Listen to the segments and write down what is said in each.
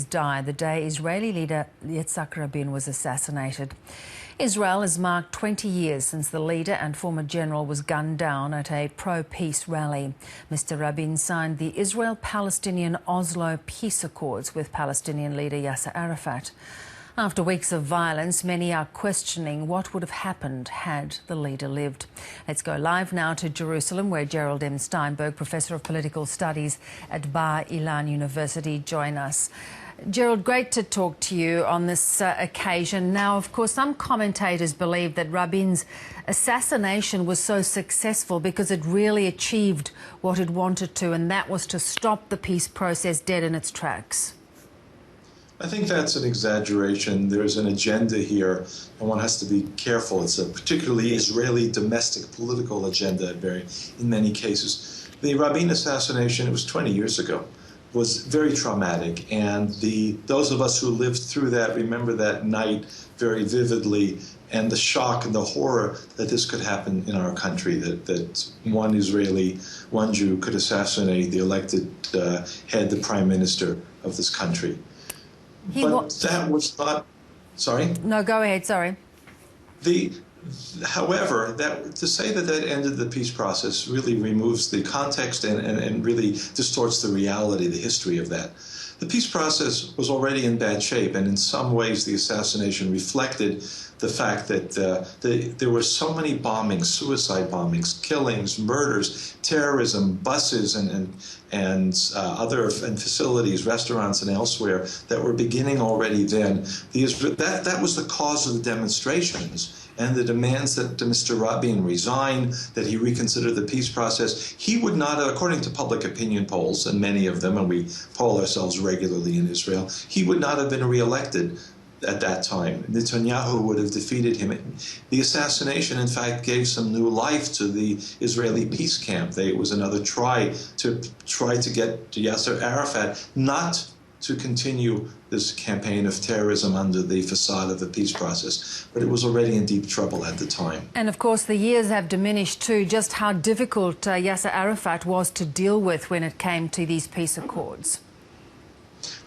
died the day Israeli leader Yitzhak Rabin was assassinated. Israel has marked 20 years since the leader and former general was gunned down at a pro-peace rally. Mr. Rabin signed the Israel-Palestinian Oslo Peace Accords with Palestinian leader Yasser Arafat. After weeks of violence, many are questioning what would have happened had the leader lived. Let's go live now to Jerusalem, where Gerald Steinberg, Professor of Political Studies at Bar Ilan University, join us. Gerald, great to talk to you on this occasion. Now, of course, some commentators believe that Rabin's assassination was so successful because it really achieved what it wanted to, and that was to stop the peace process dead in its tracks. I think that's an exaggeration. There's an agenda here, and one has to be careful. It's a particularly Israeli domestic political agenda in many cases. The Rabin assassination, it was 20 years ago, was very traumatic, and those of us who lived through that remember that night very vividly, and the shock and the horror that this could happen in our country, that one Israeli, one Jew could assassinate the elected head, the prime minister of this country. But that was not, sorry? No, go ahead, sorry. However, to say that ended the peace process really removes the context and really distorts the reality, the history of that. The peace process was already in bad shape, and in some ways the assassination reflected the fact that there were so many bombings, suicide bombings, killings, murders, terrorism, buses and other facilities, restaurants and elsewhere that were beginning already then. That was the cause of the demonstrations and the demands that Mr. Rabin resign, that he reconsider the peace process. He would not, according to public opinion polls, and many of them, and we poll ourselves regularly in Israel, he would not have been reelected at that time. Netanyahu would have defeated him. The assassination, in fact, gave some new life to the Israeli peace camp. It was another try to get Yasser Arafat not to continue this campaign of terrorism under the facade of the peace process. But it was already in deep trouble at the time. And of course, the years have diminished too, just how difficult Yasser Arafat was to deal with when it came to these peace accords.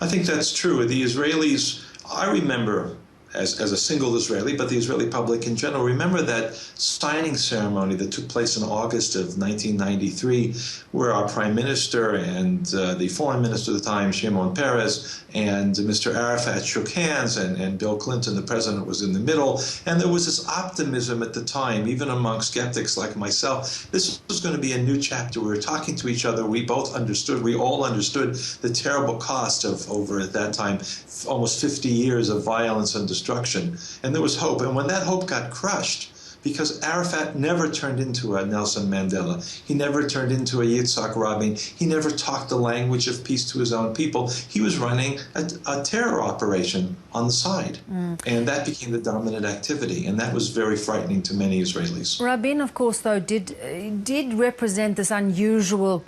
I think that's true. The Israelis, I remember, as a single Israeli, but the Israeli public in general, remember that signing ceremony that took place in August of 1993, where our prime minister and the foreign minister at the time, Shimon Peres, and Mr. Arafat shook hands, and Bill Clinton, the president, was in the middle. And there was this optimism at the time, even among skeptics like myself. This was going to be a new chapter. We were talking to each other. We all understood the terrible cost of, over at that time, almost 50 years of violence and destruction. And there was hope. And when that hope got crushed, because Arafat never turned into a Nelson Mandela, he never turned into a Yitzhak Rabin, he never talked the language of peace to his own people. He was running a terror operation on the side. And that became the dominant activity, and that was very frightening to many Israelis. Rabin, of course, though, did represent this unusual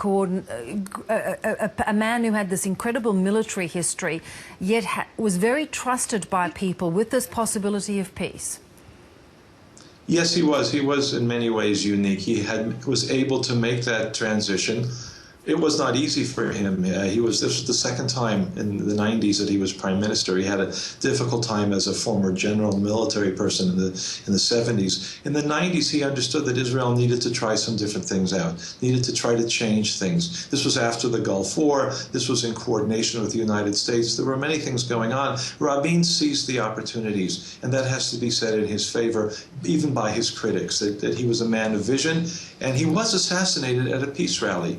a man who had this incredible military history, yet was very trusted by people with this possibility of peace. Yes, he was. He was in many ways unique. He was able to make that transition. It was not easy for him. This was the second time in the 90s that he was prime minister. He had a difficult time as a former general military person in the 70s. In the 90s, he understood that Israel needed to try some different things out, needed to try to change things. This was after the Gulf War. This was in coordination with the United States. There were many things going on. Rabin seized the opportunities, and that has to be said in his favor, even by his critics, that he was a man of vision, and he was assassinated at a peace rally.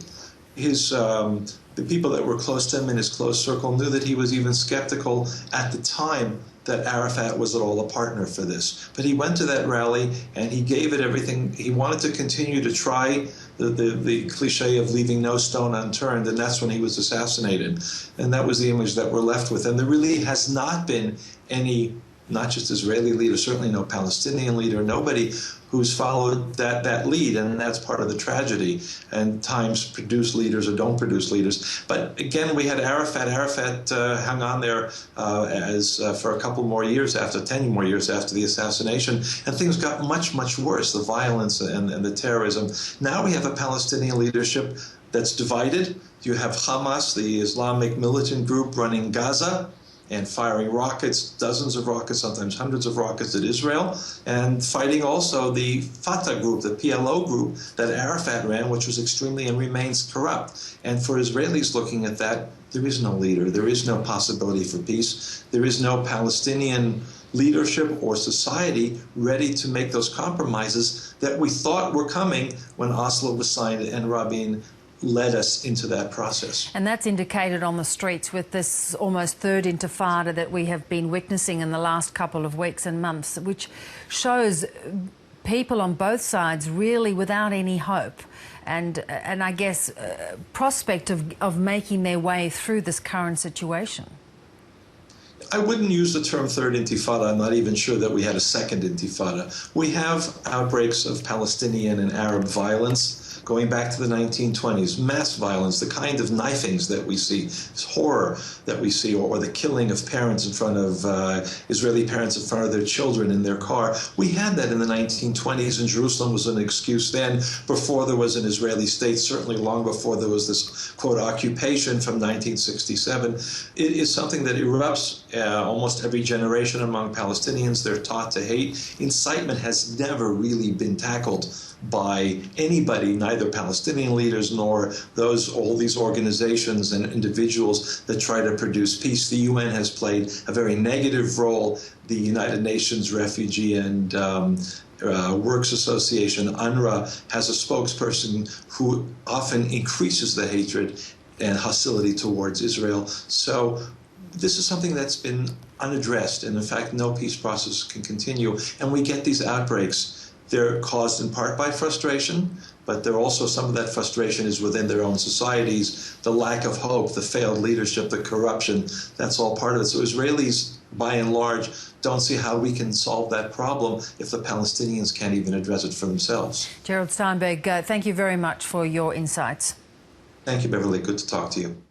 The people that were close to him in his close circle knew that he was even skeptical at the time that Arafat was at all a partner for this. But he went to that rally and he gave it everything. He wanted to continue to try the cliche of leaving no stone unturned, and that's when he was assassinated. And that was the image that we're left with. And there really has not been any, not just Israeli leader, certainly no Palestinian leader, nobody who's followed that lead, and that's part of the tragedy. And times produce leaders or don't produce leaders. But again, we had Arafat. Arafat hung on there for a couple more years 10 more years after the assassination, and things got much, much worse, the violence and the terrorism. Now we have a Palestinian leadership that's divided. You have Hamas, the Islamic militant group running Gaza, and firing rockets, dozens of rockets, sometimes hundreds of rockets at Israel, and fighting also the Fatah group, the PLO group that Arafat ran, which was extremely and remains corrupt. And for Israelis looking at that, there is no leader, there is no possibility for peace, there is no Palestinian leadership or society ready to make those compromises that we thought were coming when Oslo was signed and Rabin led us into that process. And that's indicated on the streets with this almost third intifada that we have been witnessing in the last couple of weeks and months, which shows people on both sides really without any hope and I guess prospect of making their way through this current situation. I wouldn't use the term third intifada. I'm not even sure that we had a second intifada. We have outbreaks of Palestinian and Arab violence going back to the 1920s, mass violence, the kind of knifings that we see, horror that we see, or the killing of parents in front of, Israeli parents in front of their children in their car. We had that in the 1920s, and Jerusalem was an excuse then, before there was an Israeli state, certainly long before there was this, quote, occupation from 1967. It is something that erupts almost every generation among Palestinians. They're taught to hate. Incitement has never really been tackled by anybody, neither Palestinian leaders nor all these organizations and individuals that try to produce peace. The UN has played a very negative role. The United Nations Refugee and Works Association, UNRWA, has a spokesperson who often increases the hatred and hostility towards Israel. So this is something that's been unaddressed, and in fact no peace process can continue. And we get these outbreaks. They're caused in part by frustration, but they're also, some of that frustration is within their own societies, the lack of hope, the failed leadership, the corruption, that's all part of it. So Israelis, by and large, don't see how we can solve that problem if the Palestinians can't even address it for themselves. Gerald Steinberg, thank you very much for your insights. Thank you, Beverly. Good to talk to you.